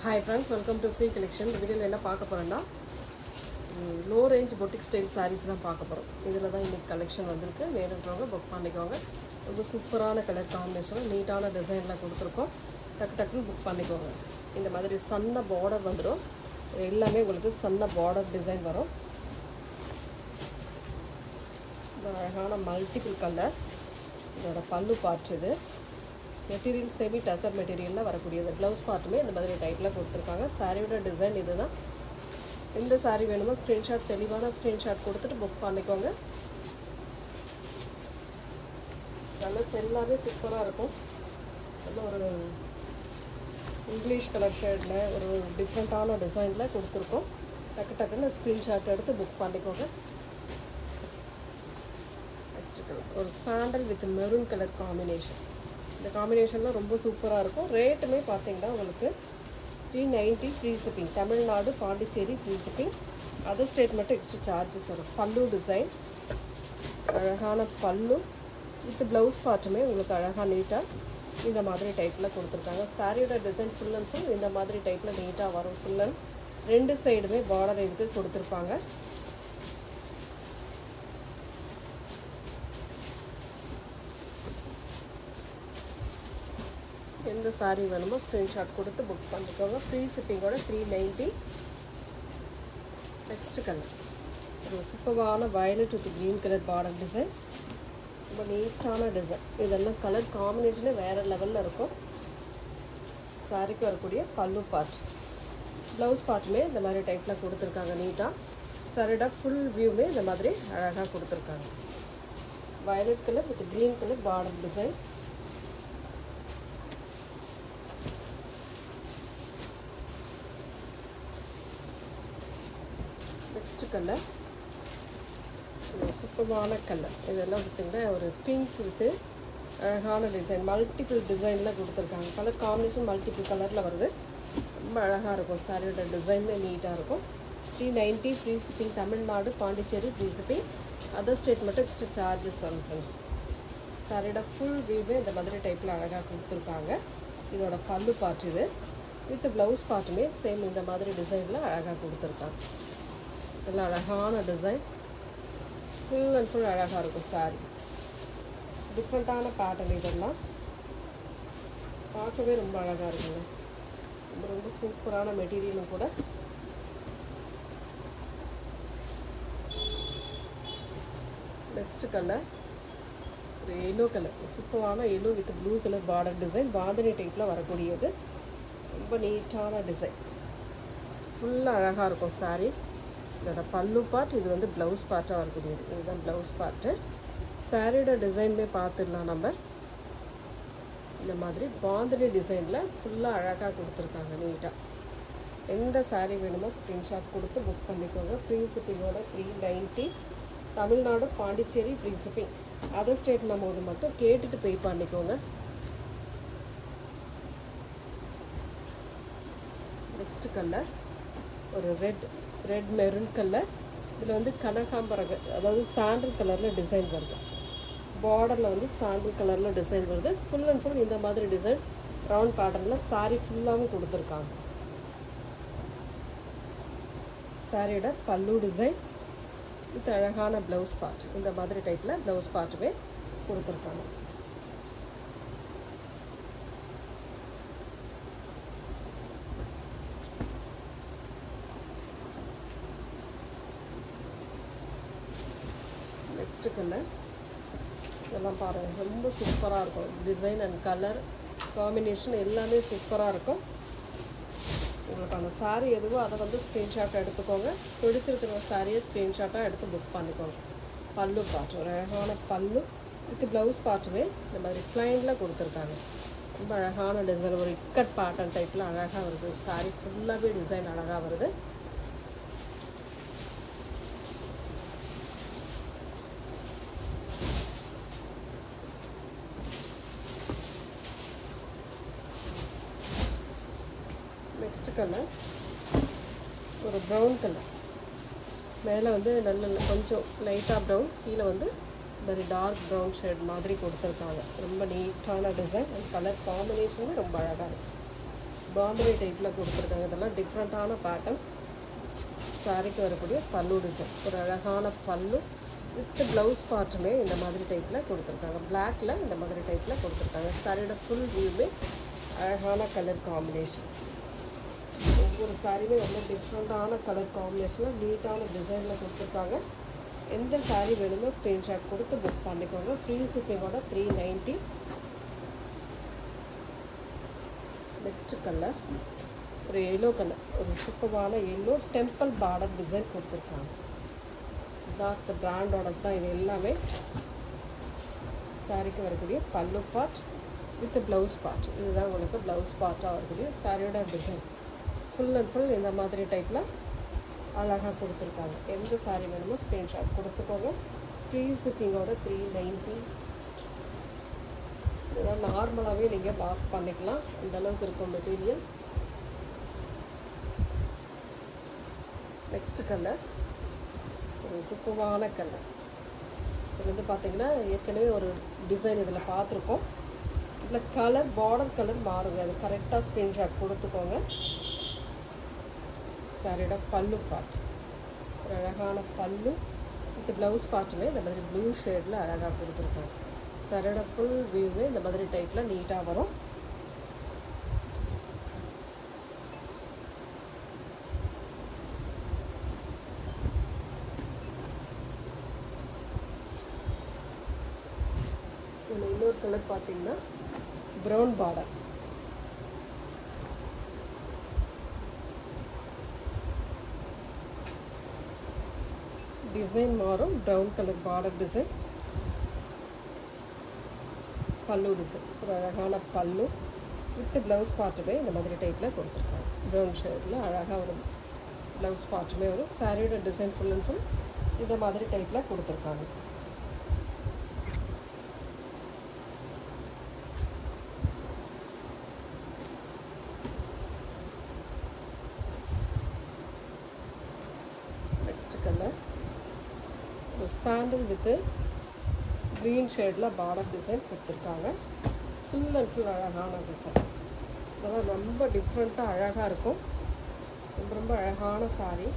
Hi friends, welcome to C Collection. இந்த வீடியோல என்ன பார்க்க போறோம்னா low range boutique style sarees தான் பார்க்க போறோம். இதுல தான் இன்னைக்கு கலெக்ஷன் வந்திருக்கு. வேணும்ன்றவங்க புக் பண்ணிக்கோங்க. ரொம்ப சூப்பரான கலர் காம்பினேஷன், நீட்டான டிசைன்ல கொடுத்திருக்கோம். டக்குன்னு புக் பண்ணிக்கோங்க. இந்த மாதிரி சன்ன பார்டர் வந்துரும். எல்லாமே உங்களுக்கு சன்ன பார்டர் டிசைன் வரும். அழகான மல்டிபிள் கலர். இதோட பல்லு பார்ட் இது. மெட்டீரியல் செமி டசர் மெட்டீரியலில் வரக்கூடியது. ப்ளவுஸ் பார்ட்டுமே இந்த மாதிரி டைப்பில் கொடுத்துருக்காங்க. சாரியோட டிசைன் இதுதான். இந்த சாரீ வேணுமோ ஸ்க்ரீன்ஷாட், தெளிவான ஸ்க்ரீன்ஷாட் கொடுத்துட்டு புக் பண்ணிக்கோங்க. கலர்ஸ் எல்லாமே சூப்பராக இருக்கும். நல்ல ஒரு இங்கிலீஷ் கலர் ஷேடில் ஒரு டிஃப்ரெண்ட்டான டிசைனில் கொடுத்துருக்கோம். டக்குன்னு ஸ்க்ரீன்ஷாட் எடுத்து புக் பண்ணிக்கோங்க. நெக்ஸ்ட் கலர் ஒரு sandal with maroon colour combination. இந்த காம்பினேஷன்லாம் ரொம்ப சூப்பராக இருக்கும். ரேட்டுமே பார்த்தீங்கன்னா உங்களுக்கு 390 free shipping. Tamil Nadu, Pondicherry free shipping. Other state மட்டும் எக்ஸ்ட்ரா சார்ஜஸ் வரும். பல்லு டிசைன், அழகான பல்லு வித் ப்ளவுஸ் பார்ட்டுமே உங்களுக்கு அழகாக நீட்டாக இந்த மாதிரி டைப்பில் கொடுத்துருக்காங்க. சாரியோட டிசைன் ஃபுல் அண்ட் ஃபுல் இந்த மாதிரி டைப்பில் நீட்டாக வரும். ஃபுல் அண்ட் ரெண்டு சைடுமே பார்டர் இதுக்கு கொடுத்துருப்பாங்க. எந்த சாரீ வேணுமோ ஸ்க்ரீன்ஷாட் கொடுத்து புக் பண்ணிக்கோங்க. ஃப்ரீ ஷிப்பிங்கோட 390. நெக்ஸ்ட் கலர் ஒரு சூப்பரான violet with green colour border design. ரொம்ப நீட்டான டிசைன். இதெல்லாம் கலர் காம்பினேஷனே வேறு லெவலில் இருக்கும். சாரிக்கு வரக்கூடிய பல்லு பார்ட், ப்ளவுஸ் பார்ட்டுமே இந்த மாதிரி டைப்பில் கொடுத்துருக்காங்க நீட்டாக. சாரியோட ஃபுல் வியூமே இந்த மாதிரி அழகாக கொடுத்துருக்காங்க. Violet colour with green colour border design. Next colour சூப்பரான கலர். இதெல்லாம் பார்த்தீங்கன்னா ஒரு பிங்க் வித்து அழகான டிசைன், மல்டிபிள் டிசைனில் கொடுத்துருக்காங்க. கலர் காம்பினேஷன் மல்டிபிள் கலரில் வருது. ரொம்ப அழகாக இருக்கும். சாரியோட டிசைன் நீட்டாக இருக்கும். 390 free shipping. Tamil Nadu, Pondicherry free shipping. Other state மட்டும் எக்ஸ்ட்ரா சார்ஜஸ் வரும் ஃப்ரெண்ட்ஸ். சாரியோட ஃபுல் வியூவே இந்த மாதிரி டைப்பில் அழகாக கொடுத்துருக்காங்க. இதோட பல்லு பார்ட் இது. வித் ப்ளவுஸ் பார்ட்டுமே சேம் இந்த மாதிரி டிசைனில் அழகாக கொடுத்துருக்காங்க. இதெல்லாம் அழகான டிசைன், ஃபுல் அண்ட் ஃபுல் அழகாக இருக்கும். சாரி டிஃப்ரெண்ட்டான பேட்டர்ன். இதெல்லாம் பார்க்கவே ரொம்ப அழகாக இருக்குங்க. ரொம்ப ரொம்ப சூப்பரான மெட்டீரியலும் கூட. நெக்ஸ்ட் கலர் ஒரு எல்லோ கலர், சூப்பரான yellow with blue colour border design. Bandhani டைப்பில் வரக்கூடியது. ரொம்ப நீட்டான டிசைன், ஃபுல்லாக அழகாக இருக்கும் சாரி. இதோட பல்லு பார்ட், இது வந்து ப்ளவுஸ் பார்ட்டாக வரக்கூடியது. இதுதான் ப்ளவுஸ் பார்ட்டு. சாரியோட டிசைன்லேயே பார்த்துடலாம் நம்ம. இந்த மாதிரி பாந்தினி டிசைனில் ஃபுல்லாக அழகாக கொடுத்துருக்காங்க நீட்டாக. எந்த சாரீ வேணுமோ ஸ்க்ரீன்ஷாட் கொடுத்து புக் பண்ணிக்கோங்க. ஃப்ரீ ஷிப்பிங்கோட 390. Tamil Nadu, Pondicherry free shipping. Other state நம்ம இது மட்டும் கேட்டுட்டு பே பண்ணிக்கோங்க. நெக்ஸ்ட் கலர் ஒரு ரெட் மெரூன் கலர். இதில் வந்து கனகாம்பரங்க, அதாவது சாண்டில் கலரில் டிசைன் வருது. பார்டரில் வந்து சாண்டில் கலரில் டிசைன் வருது. ஃபுல் அண்ட் ஃபுல் இந்த மாதிரி டிசைன் ரவுண்ட் பேட்டர்னில் சாரீ ஃபுல்லாகவும் கொடுத்துருக்காங்க. சாரியோட பல்லு டிசைன் வித் அழகான ப்ளவுஸ் பார்ட். இந்த மாதிரி டைப்பில் ப்ளவுஸ் பார்ட்டுமே கொடுத்துருக்காங்க. நெக்ஸ்ட் கலர் இதெல்லாம் பாருங்கள், ரொம்ப சூப்பராக இருக்கும். டிசைன் அண்ட் கலர் காம்பினேஷன் எல்லாமே சூப்பராக இருக்கும். உங்களுக்கான சாரீ எதுவோ அதை வந்து ஸ்க்ரீன்ஷாட் எடுத்துக்கோங்க. பிடிச்சிருக்கிற சாரியை ஸ்க்ரீன்ஷாட்டாக எடுத்து புக் பண்ணிக்கோங்க. பல்லு பார்ட் ஒரு அழகான பல்லு வித் ப்ளவுஸ் பார்ட்டுமே இந்த மாதிரி ப்ளைனில் கொடுத்துருக்காங்க. ரொம்ப அழகான டிசைன், ஒரு இக்கட் பேட்டர்ன் டைப்பில் அழகாக வருது. சாரீ ஃபுல்லாகவே டிசைன் அழகாக வருது. நெக்ஸ்ட் கலர் ஒரு ப்ரௌன் கலர். மேலே வந்து நல்ல கொஞ்சம் லைட்டாக ப்ரௌன், கீழே வந்து very dark brown shade மாதிரி கொடுத்துருக்காங்க. ரொம்ப நீட்டான டிசைன் அண்ட் கலர் காம்பினேஷன் ரொம்ப அழகாக இருக்குது. பாந்தினி டைப்பில் கொடுத்துருக்காங்க. இதெல்லாம் டிஃப்ரெண்ட்டான பேட்டர்ன். சாரிக்கு வரக்கூடிய பல்லு டிசைன், ஒரு அழகான பல்லு வித் ப்ளவுஸ் பார்ட்டுமே இந்த மாதிரி டைப்பில் கொடுத்துருக்காங்க. பிளாக்ல இந்த மாதிரி டைப்பில் கொடுத்துருக்காங்க. சாரியோட ஃபுல் வியூமே அழகான கலர் காம்பினேஷன். ஒவ்வொரு சாரியுமே ரொம்ப டிஃப்ரெண்ட்டான கலர் காம்பினேஷனில் நீட்டான டிசைனில் கொடுத்துருக்காங்க. எந்த சாரீ வேணுமோ ஸ்க்ரீன்ஷாட் கொடுத்து புக் பண்ணிக்கோங்க. ஃப்ரீ ஷிப்பிங்கோட 390. நெக்ஸ்ட் கலர் ஒரு எல்லோ கலர், ஒரு சூப்பரான எல்லோ டெம்பிள் பார்டர் டிசைன் கொடுத்துருக்காங்க. சித்தார்த் பிராண்டோட தான் இது எல்லாமே. சாரிக்கு வரக்கூடிய பல்லு பார்ட் வித் ப்ளவுஸ் பார்ட், இதுதான் உங்களுக்கு ப்ளவுஸ் பார்ட்டாக வரக்கூடிய சாரியோட டிசைன். ஃபுல் அண்ட் ஃபுல் இந்த மாதிரி டைப்பில் அழகாக கொடுத்துருக்காங்க. எந்த சாரீ வேணுமோ ஸ்க்ரீன்ஷாட் கொடுத்துக்கோங்க. ஃப்ரீ ஷிப்பிங்கோட 390. இதெல்லாம் நார்மலாகவே நீங்கள் வாஷ் பண்ணிக்கலாம், அந்தளவுக்கு இருக்கும் மெட்டீரியல். நெக்ஸ்ட் கலர் ஒரு சூப்பரான கலர். இது வந்து பார்த்தீங்கன்னா ஏற்கனவே ஒரு டிசைன் இதில் பார்த்துருக்கோம். இதில் கலர் பார்டர் கலர் மாறுங்க, அது கரெக்டாக ஸ்க்ரீன்ஷாட் கொடுத்துக்கோங்க. சாரியோட பல்லு பார்ட் ஒரு அழகான பல்லு வித் ப்ளவுஸ் பார்ட்டுமே இந்த மாதிரி ப்ளூ ஷேடில் அழகாக கொடுத்துருக்கோம். சாரியோட ஃபுல் வியூவே இந்த மாதிரி டைப்பில் நீட்டாக வரும். இன்னொரு கலர் பார்த்தீங்கன்னா ப்ரௌன் பார்டர். டிசைன் மாறும், ப்ரௌன் கலர் பார்டர் டிசைன். பல்லு டிசைன் ஒரு அழகான பல்லு வித் ப்ளவுஸ் பார்ட்டுமே இந்த மாதிரி டைப்பில் கொடுத்துருக்காங்க. ப்ரௌன் ஷேடில் அழகாக ஒரு ப்ளவுஸ் பார்ட்டுமே வரும். சாரியோட டிசைன் ஃபுல் அண்ட் ஃபுல் இந்த மாதிரி டைப்பில் கொடுத்துருக்காங்க. நெக்ஸ்ட் கலர் ஒரு சாண்டில் வித் க்ரீன் ஷேடில் பார்டர் டிசைன் கொடுத்துருக்காங்க. ஃபுல் அண்ட் ஃபுல் அழகான டிசைன். இதெல்லாம் ரொம்ப டிஃப்ரெண்ட்டாக அழகாக இருக்கும். ரொம்ப ரொம்ப அழகான சாரீ.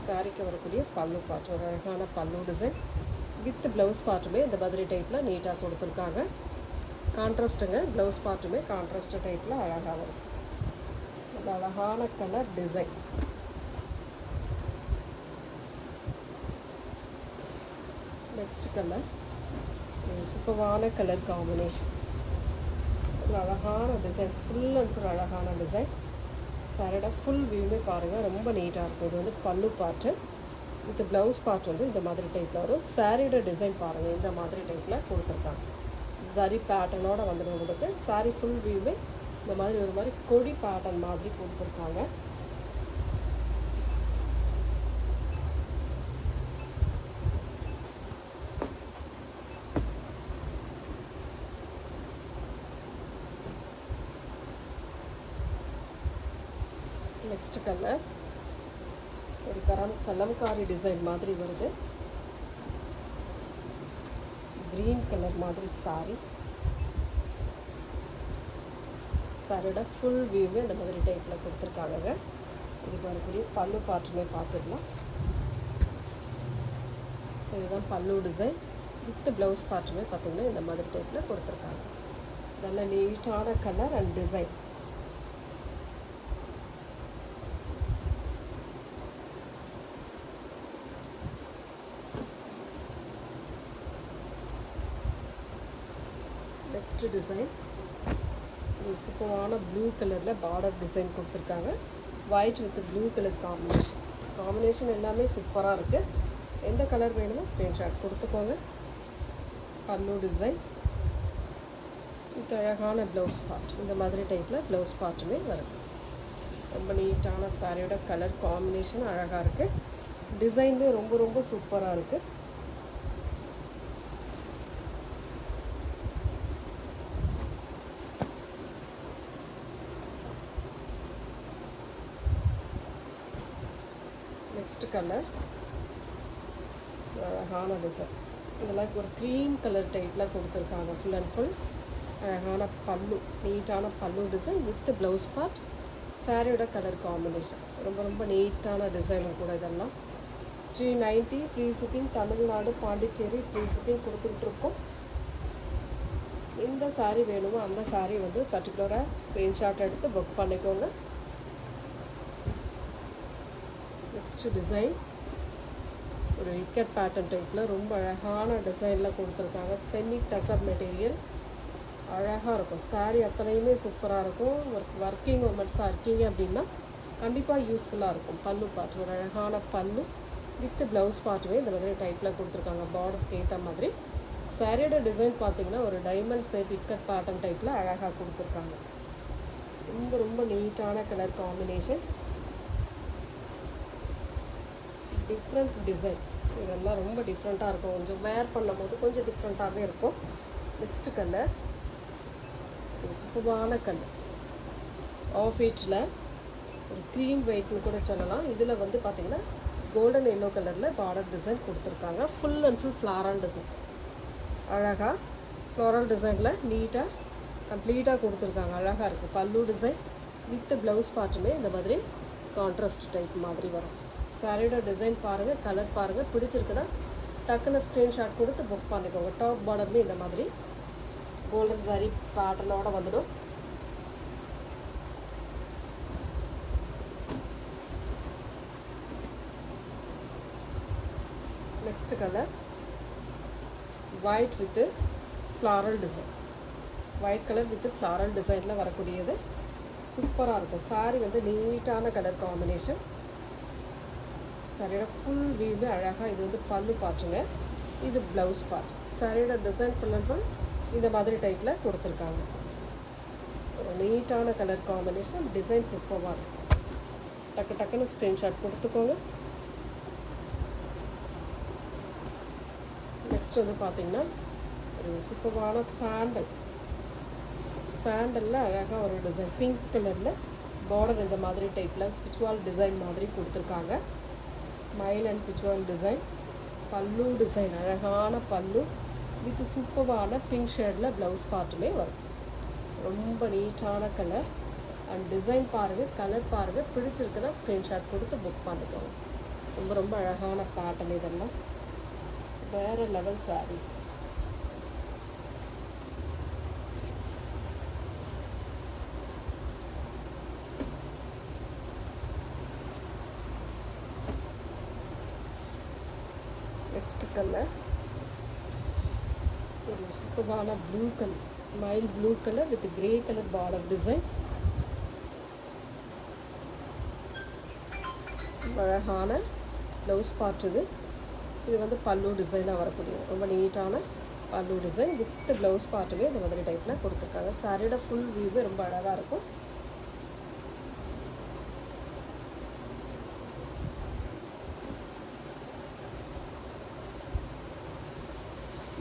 சாரிக்கு வரக்கூடிய பல்லு பார்ட் ஒரு அழகான பல்லு டிசைன் வித் ப்ளவுஸ் பார்ட்டுமே இந்த மாதிரி டைப்பில் நீட்டாக கொடுத்துருக்காங்க. கான்ட்ராஸ்ட்டுங்க, ப்ளவுஸ் பார்ட்டுமே கான்ட்ராஸ்ட் டைப்பில் அழகாக வரும். ஒரு அழகான கலர் டிசைன். நெக்ஸ்ட் கலர் சூப்பரான கலர் காம்பினேஷன். ஒரு அழகான டிசைன், ஃபுல் அண்ட் ஃபுல் அழகான டிசைன். சாரியோட ஃபுல் வியூமே பாருங்கள், ரொம்ப நீட்டாக இருக்கும். இது வந்து பல்லு பார்ட்டு வித் ப்ளவுஸ் பார்ட் வந்து இந்த மாதிரி டைப்பில் வரும். சாரியோட டிசைன் பாருங்கள், இந்த மாதிரி டைப்பில் கொடுத்துருக்காங்க. சரி பேட்டர்னோட வந்துடும் உங்களுக்கு. சாரி ஃபுல் வியூவே இந்த மாதிரி ஒரு மாதிரி கொடி பேட்டர்ன் மாதிரி கொடுத்துருக்காங்க. நெக்ஸ்ட் கலர் ஒரு கலம்காரி டிசைன் மாதிரி வருது. கிரீன் கலர் மாதிரி சாரி. சாரியோட ஃபுல் வியூவே இந்த மாதிரி டைப்பில் கொடுத்துருக்காங்க. இதுக்கு வரக்கூடிய பல்லு பார்ட்டுமே பார்த்துடலாம். இதுதான் பல்லு டிசைன் வித் ப்ளவுஸ் பார்ட்டுமே பார்த்தீங்கன்னா இந்த மாதிரி டைப்பில் கொடுத்துருக்காங்க. நல்ல நீட்டான colour and design. Next design ஒரு சூப்பரான ப்ளூ கலரில் பார்டர் டிசைன் கொடுத்துருக்காங்க. White with blue colour combination எல்லாமே சூப்பராக இருக்குது. எந்த கலர் வேணுமோ ஸ்க்ரீன்ஷாட் கொடுத்துக்கோங்க. பல்லு டிசைன் வித் அழகான ப்ளவுஸ் பார்ட் இந்த மாதிரி டைப்பில் ப்ளவுஸ் பார்ட்டுமே வருது. ரொம்ப நீட்டான சாரியோட கலர் காம்பினேஷன் அழகாக இருக்குது. டிசைன்லேயே ரொம்ப ரொம்ப சூப்பராக இருக்குது. நெக்ஸ்ட் கலர் அழகான டிசைன். இதெல்லாம் ஒரு க்ரீம் கலர் டைப்பில் கொடுத்துருக்காங்க. ஃபுல் அண்ட் ஃபுல் அழகான பல்லு, நீட்டான பல்லு டிசைன் வித் ப்ளவுஸ் பார்ட். சாரியோட கலர் காம்பினேஷன் ரொம்ப ரொம்ப நீட்டான டிசைனும் கூட. இதெல்லாம் 390 free shipping. Tamil Nadu Pondicherry free shipping கொடுத்துட்ருக்கோம். இந்த சாரீ வேணுமோ அந்த சாரீ வந்து பர்டிகுலராக ஸ்க்ரீன்ஷாட் எடுத்து புக் பண்ணிக்கோங்க. நெக்ஸ்ட் டிசைன் ஒரு இக்கட் பேட்டர்ன் டைப்பில் ரொம்ப அழகான டிசைனில் கொடுத்துருக்காங்க. செமி டசர் மெட்டீரியல் அழகாக இருக்கும். சாரீ அத்தனையுமே சூப்பராக இருக்கும். ஒர்க்கிங் உமன்ஸாக இருக்கீங்க அப்படின்னா கண்டிப்பாக யூஸ்ஃபுல்லாக இருக்கும். பல்லு பார்ட் ஒரு அழகான பல்லு வித் ப்ளவுஸ் பார்ட்டுமே இந்த மாதிரி டைப்பில் கொடுத்துருக்காங்க. பார்டருக்கு ஏற்ற மாதிரி. சாரியோட டிசைன் பார்த்தீங்கன்னா ஒரு டைமண்ட் ஷேப் இக்கட் பேட்டர்ன் டைப்பில் அழகாக கொடுத்துருக்காங்க. ரொம்ப ரொம்ப நீட்டான கலர் காம்பினேஷன், டிஃப்ரெண்ட் டிசைன். இதெல்லாம் ரொம்ப டிஃப்ரெண்ட்டாக இருக்கும். கொஞ்சம் வேர் பண்ணும் போது கொஞ்சம் டிஃப்ரெண்ட்டாகவே இருக்கும். நெக்ஸ்ட் கலர் ஒரு சூப்பரான கலர், ஆஃப் ஒயிட்டில் ஒரு க்ரீம் ஒயிட்னு கூட சொல்லலாம். இதில் வந்து பார்த்திங்கன்னா கோல்டன் எல்லோ கலரில் பார்டர் டிசைன் கொடுத்துருக்காங்க. Full and full floral design. அழகாக ஃப்ளாரல் டிசைனில் நீட்டாக கம்ப்ளீட்டாக கொடுத்துருக்காங்க. அழகாக இருக்குது. பல்லு டிசைன் வித் ப்ளவுஸ் பார்ட்டுமே இந்த மாதிரி கான்ட்ராஸ்ட் டைப் மாதிரி வரும். சாரியோட டிசைன் பாருங்கள், கலர் பாருங்கள். பிடிச்சிருக்குன்னா டக்குன்னு ஸ்க்ரீன்ஷாட் கொடுத்து புக் பண்ணிக்கோங்க. டாப் பார்டர்மே இந்த மாதிரி கோல்டன் சாரி பேட்டர்னோட வந்துடும். Next colour white with floral design. White colour with floral டிசைனில் வரக்கூடியது சூப்பராக இருக்கும். சாரி வந்து நீட்டான கலர் காம்பினேஷன். சாரியோட ஃபுல் வியூவே அழகாக. இது வந்து பல்லு பார்ட்டுங்க, இது ப்ளவுஸ் பார்ட். சாரியோட டிசைன் ஃபுல் அண்ட் ஃபுல் இந்த மாதிரி டைப்பில் கொடுத்துருக்காங்க. ஒரு நீட்டான கலர் காம்பினேஷன், டிசைன் சூப்பராக இருக்கும். டக்கு டக்குன்னு ஸ்க்ரீன்ஷாட் கொடுத்துக்கோங்க. நெக்ஸ்ட் வந்து பார்த்தீங்கன்னா ஒரு சூப்பரான சாண்டலில் அழகாக ஒரு டிசைன் பிங்க் கலரில் பார்டர் இந்த மாதிரி டைப்பில் பிச்சுவால் டிசைன் மாதிரி கொடுத்துருக்காங்க. மயில் அண்ட் பிச்சுவால் டிசைன். பல்லு டிசைன் அழகான பல்லு வித் சூப்பரான பிங்க் ஷேடில் ப்ளவுஸ் பார்ட்டுமே வரும். ரொம்ப நீட்டான கலர் அண்ட் டிசைன் பாருங்கள், கலர் பாருங்கள். பிடிச்சிருக்குன்னா ஸ்க்ரீன்ஷாட் கொடுத்து புக் பண்ணிக்கோங்க. ரொம்ப ரொம்ப அழகான பேட்டர்ன். இதெல்லாம் வேறு லெவல் சாரீஸ். நெக்ஸ்ட் கலர் ஒரு சூப்பரான blue colour, mile blue colour with grey colour border design. அழகான ப்ளவுஸ் பார்ட். இது வந்து பல்லு டிசைனாக வரக்கூடிய ரொம்ப நீட்டான பல்லு டிசைன் வித் ப்ளவுஸ் பார்ட்டுமே இந்த மாதிரி டைப்பில் கொடுத்துருக்காங்க. சாரியோட ஃபுல் வியூவே ரொம்ப அழகாக இருக்கும்.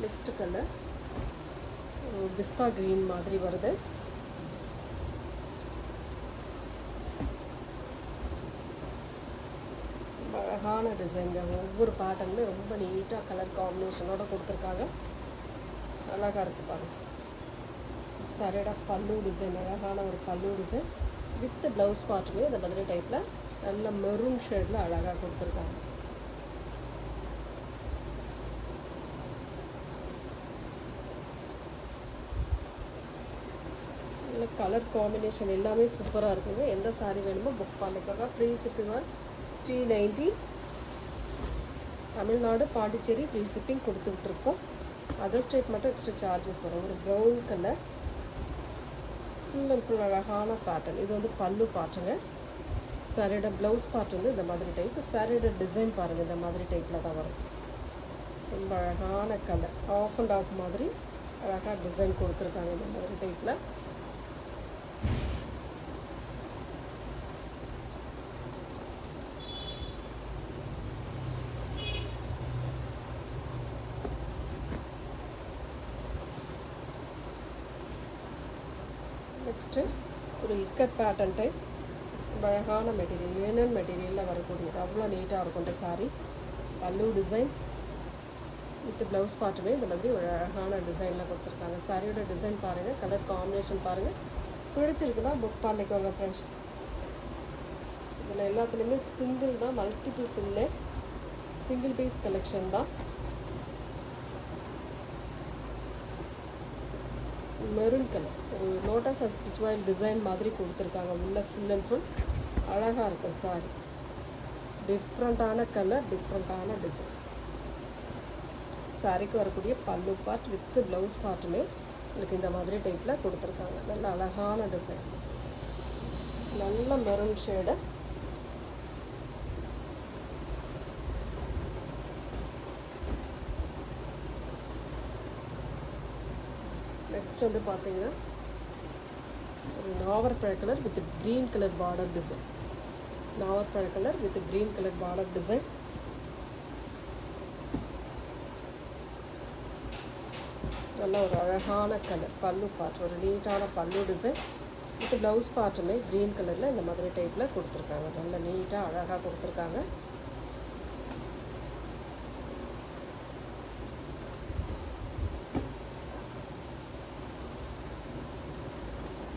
நெக்ஸ்ட் கலர் பிஸ்தா கிரீன் மாதிரி வருது. அழகான டிசைன். ஒவ்வொரு பேட்டர்னுமே ரொம்ப நீட்டாக கலர் காம்பினேஷனோட கொடுத்துருக்காங்க. அழகாக இருக்குது பாருங்கள். சரியோட பல்லு டிசைன் அழகான ஒரு பல்லு டிசைன் வித் ப்ளவுஸ் பார்ட்டுமே இந்த மாதிரி டைப்பில் நல்ல மெரூன் ஷேடில் அழகாக கொடுத்துருக்காங்க. நல்ல கலர் காம்பினேஷன் எல்லாமே சூப்பராக இருக்குங்க. எந்த சாரீ வேணுமோ புக் பண்ணிக்கோங்க. Free shipping 390. Tamil Nadu Pondicherry free shipping கொடுத்துட்ருக்கோம். அதர் ஸ்டேட் மட்டும் எக்ஸ்ட்ரா சார்ஜஸ் வரும். ஒரு brown colour full and full அழகான பேட்டர்ன். இது வந்து பல்லு பார்ட்டுங்க. சாரியோட ப்ளவுஸ் பார்ட் வந்து இந்த மாதிரி டைப். சாரியோட டிசைன் பாருங்கள், இந்த மாதிரி டைப்பில் தான் வரும். ரொம்ப அழகான கலர், ஆஃப் அண்ட் ஆஃப் மாதிரி அழகாக டிசைன் கொடுத்துருக்காங்க இந்த மாதிரி டைப்பில். நெக்ஸ்ட்டு ஒரு இக்கட் பேட்டர்ன் டைப் அழகான மெட்டீரியல், லினன் மெட்டீரியலில் வரக்கூடியது. அவ்வளோ நீட்டாக இருக்கும் இந்த சாரீ. பல்லு டிசைன் வித் ப்ளவுஸ் பார்ட்டுமே இந்த மாதிரி ஒரு அழகான டிசைனில் கொடுத்துருக்காங்க. சாரியோட டிசைன் பாருங்கள், கலர் காம்பினேஷன் பாருங்கள். பிடிச்சிருக்குன்னா புக் பண்ணிக்கோங்க ஃப்ரெண்ட்ஸ். இதில் எல்லாத்துலேயுமே சிங்கிள் தான், மல்டிபிள்ஸ் இல்லை, சிங்கிள் பீஸ் கலெக்ஷன் தான். மெரூன் கலர் ஒரு லோட்டஸ் அண்ட் பிச்வாயில் டிசைன் மாதிரி கொடுத்துருக்காங்க. உள்ள ஃபுல் அண்ட் ஃபுல் அழகாக இருக்கும் சாரி. டிஃப்ரெண்ட்டான கலர், டிஃப்ரெண்ட்டான டிசைன். சாரிக்கு வரக்கூடிய பல்லு பார்ட் வித் ப்ளவுஸ் பார்ட்டுமே உங்களுக்கு இந்த மாதிரி டைப்பில் கொடுத்துருக்காங்க. நல்ல அழகான டிசைன், நல்ல மெரூன் ஷேடு. நெக்ஸ்ட் வந்து பார்த்தீங்கன்னா ஒரு நாவற்பழ colour with green colour border design. நாவற்பழ colour with green colour border design. நல்ல ஒரு அழகான கலர். பல்லு பார்ட் ஒரு நீட்டான பல்லு டிசைன் வித் ப்ளவுஸ் பார்ட்டுமே க்ரீன் கலரில் இந்த மாதிரி டைப்பில் கொடுத்துருக்காங்க. நல்ல நீட்டாக அழகாக கொடுத்துருக்காங்க.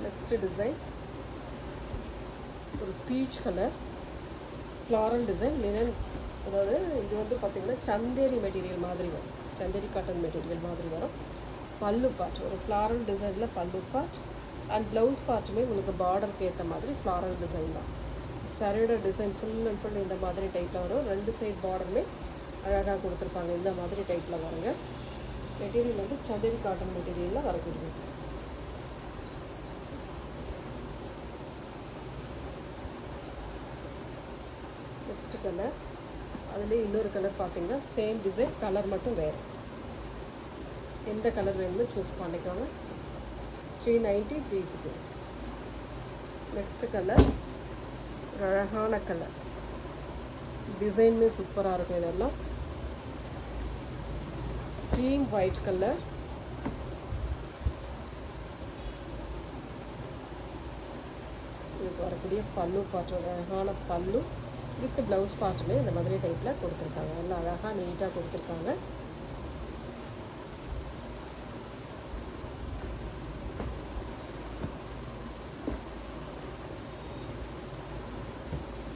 நெக்ஸ்ட் டிசைன் ஒரு peach colour floral design linen. அதாவது இது வந்து பார்த்திங்கன்னா சந்தேரி மெட்டீரியல் மாதிரி வரும், சந்தேரி காட்டன் மெட்டீரியல் மாதிரி வரும். பல்லு பார்ட் ஒரு ஃப்ளாரல் டிசைனில் பல்லு பார்ட் அண்ட் ப்ளவுஸ் பார்ட்டுமே உங்களுக்கு பார்டருக்கு ஏற்ற மாதிரி ஃப்ளாரல் டிசைன் தான். சாரியோட டிசைன் ஃபுல் அண்ட் ஃபுல் இந்த மாதிரி டைப்பில் வரும். ரெண்டு சைட் பார்டருமே அழகாக கொடுத்துருப்பாங்க. இந்த மாதிரி டைப்பில் வருங்க. மெட்டீரியல் வந்து சந்தேரி காட்டன் மெட்டீரியலில் வரக்கூடிய. நெக்ஸ்ட் கலர், அதுலேயே இன்னொரு கலர் பார்த்தீங்கன்னா சேம் டிசைன், கலர் மட்டும் வேறு. எந்த கலர் வேணுமோ சூஸ் பண்ணிக்கோங்க. 390 360. நெக்ஸ்ட் கலர் ஒரு அழகான கலர், டிசைனுமே சூப்பராக இருக்கும். இதெல்லாம் க்ரீம் ஒயிட் கலர். இதுக்கு வரக்கூடிய பல்லு பார்ட் ஒரு அழகான பல்லு வித் ப்ளவுஸ் பார்ட்டுமே இந்த மாதிரி டைப்பில் கொடுத்துருக்காங்க. நல்லா அழகாக நீட்டாக கொடுத்துருக்காங்க.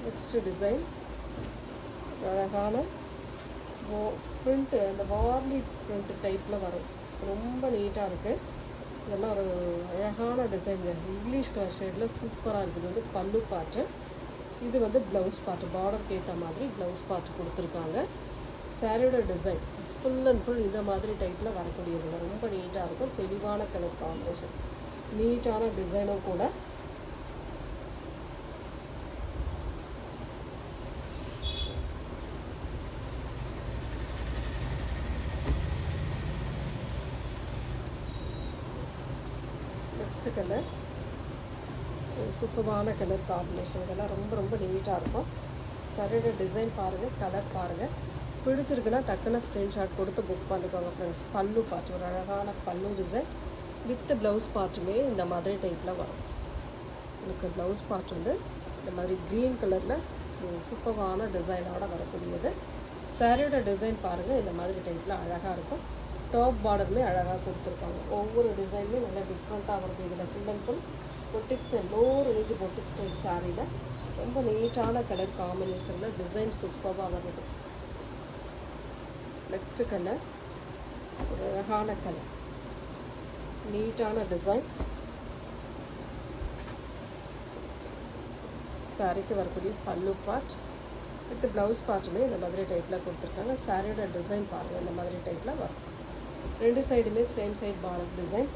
நெக்ஸ்ட் டிசைன் அழகான பிரிண்ட், அந்த வார்லி பிரிண்ட் டைப்பில் வரும். ரொம்ப நீட்டாக இருக்குது. இதெல்லாம் ஒரு அழகான டிசைன். இங்கிலீஷ் கலர் ஷேடில் சூப்பராக இருக்குது. இது வந்து பல்லு பார்ட்டு, இது வந்து ப்ளவுஸ் பார்ட்டு. பார்டருக்கு ஏற்ற மாதிரி ப்ளவுஸ் பார்ட்டு கொடுத்துருக்காங்க. சாரியோட டிசைன் ஃபுல் அண்ட் ஃபுல் இந்த மாதிரி டைப்பில் வரக்கூடியது. ரொம்ப நீட்டாக இருக்கும். தெளிவான கலர் காம்பினேஷன், நீட்டான டிசைனும் கூட. நெக்ஸ்ட் கலர் ஒரு சூப்பரான கலர் காம்பினேஷன். இதெல்லாம் ரொம்ப ரொம்ப நீட்டாக இருக்கும். சரியோட டிசைன் பாருங்கள், கலர் பாருங்கள். பிடிச்சிருக்குன்னா டக்குன்னு ஸ்க்ரீன்ஷாட் கொடுத்து புக் பண்ணிக்கோங்க ஃப்ரெண்ட்ஸ். பல்லு பார்ட் ஒரு அழகான பல்லு டிசைன் வித் ப்ளவுஸ் பார்ட்டுமே இந்த மாதிரி டைப்பில் வரும். உங்களுக்கு ப்ளவுஸ் பார்ட் வந்து இந்த மாதிரி க்ரீன் கலரில் சூப்பரான டிசைனோட வரக்கூடியது. சாரியோட டிசைன் பாருங்கள், இந்த மாதிரி டைப்பில் அழகாக இருக்கும். டாப் பார்டருமே அழகாக கொடுத்துருக்காங்க. ஒவ்வொரு டிசைனுமே நல்லா டிஃப்ரெண்ட்டாக வருது. இதில் full and full boutique style, low range boutique style சாரியில் ரொம்ப நீட்டான கலர் காம்பினேஷனில் டிசைன் சூப்பராக வருது. நெக்ஸ்ட் கலர் ஒரு அழகான கலர், நீட்டான டிசைன். சாரிக்கு வரக்கூடிய பல்லு பார்ட் வித் ப்ளவுஸ் பார்ட்டுமே இந்த மாதிரி டைப்பில் கொடுத்துருக்காங்க. சாரியோட டிசைன் பாருங்கள், இந்த மாதிரி டைப்பில் வரும். ரெண்டு சைடுமே சேம் சைட் பார்டர் டிசைன்.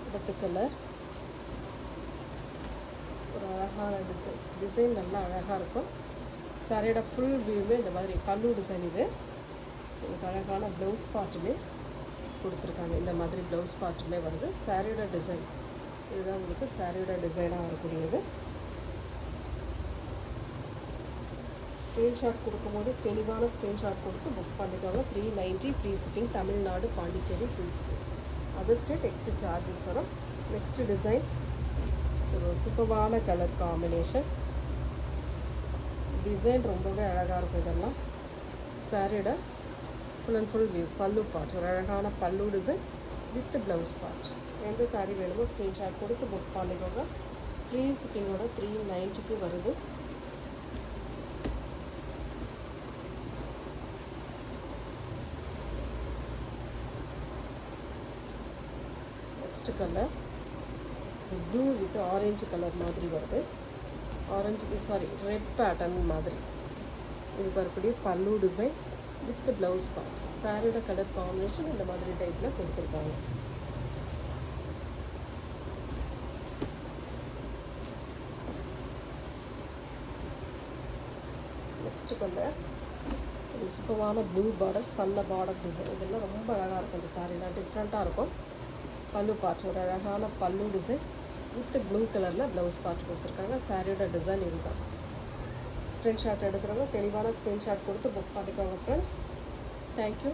அடுத்த கலர் ஒரு அழகான டிசைன். டிசைன் நல்லா அழகாக இருக்கும். சாரியோட ஃபுல் வியூமே இந்த மாதிரி பல்லு டிசைன். இது உங்களுக்கு அழகான ப்ளவுஸ் பார்ட்டுமே கொடுத்துருக்காங்க. இந்த மாதிரி ப்ளவுஸ் பார்ட்டுமே வருது. சாரியோட டிசைன் இதுதான் உங்களுக்கு சாரியோட டிசைனாக வரக்கூடியது. ஸ்க்ரீன்ஷாட் கொடுக்கும்போது தெளிவான ஸ்க்ரீன்ஷாட் கொடுத்து புக் பண்ணிக்கோங்க. 390 free shipping. Tamil Nadu, Pondicherry free shipping. Other state extra charges வரும். நெக்ஸ்ட் டிசைன் ஒரு சூப்பரான கலர் காம்பினேஷன். டிசைன் ரொம்பவே அழகாக இருக்கும். இதெல்லாம் சாரியோட ஃபுல் அண்ட் ஃபுல் வியூ. பல்லு பார்ட் ஒரு அழகான பல்லு டிசைன் வித் ப்ளவுஸ் பார்ட். எந்த சாரீ வேணுமோ ஸ்க்ரீன்ஷாட் கொடுத்து புக் பண்ணிக்கோங்க. ஃப்ரீ ஷிப்பிங்கோட 390க்கு வருது. Next colour blue with orange colour மாதிரி வருது. ஆரஞ்சு சாரி ரெட் பேட்டர்ன் மாதிரி. இது வரக்கூடிய பல்லு டிசைன் வித் ப்ளவுஸ் பார்ட். சாரியோட கலர் காம்பினேஷன் இந்த மாதிரி டைப்பில் கொடுத்துருக்காங்க. நெக்ஸ்ட் கலர் ஒரு சூப்பரான ப்ளூ பார்டர், சன்ன பார்டர் டிசைன். இதெல்லாம் ரொம்ப அழகாக இருக்கும். இந்த சாரீலாம் டிஃப்ரெண்ட்டாக இருக்கும். பல்லு பார்ட் ஒரு அழகான பல்லு டிசைன் வித் ப்ளூ கலரில் ப்ளவுஸ் பார்ட் கொடுத்துருக்காங்க. சாரியோட டிசைன் இதுதான். ஸ்க்ரீன்ஷாட் எடுக்கிறவங்க தெளிவான ஸ்க்ரீன்ஷாட் கொடுத்து புக் பண்ணிக்கோங்க ஃப்ரெண்ட்ஸ். தேங்க்யூ.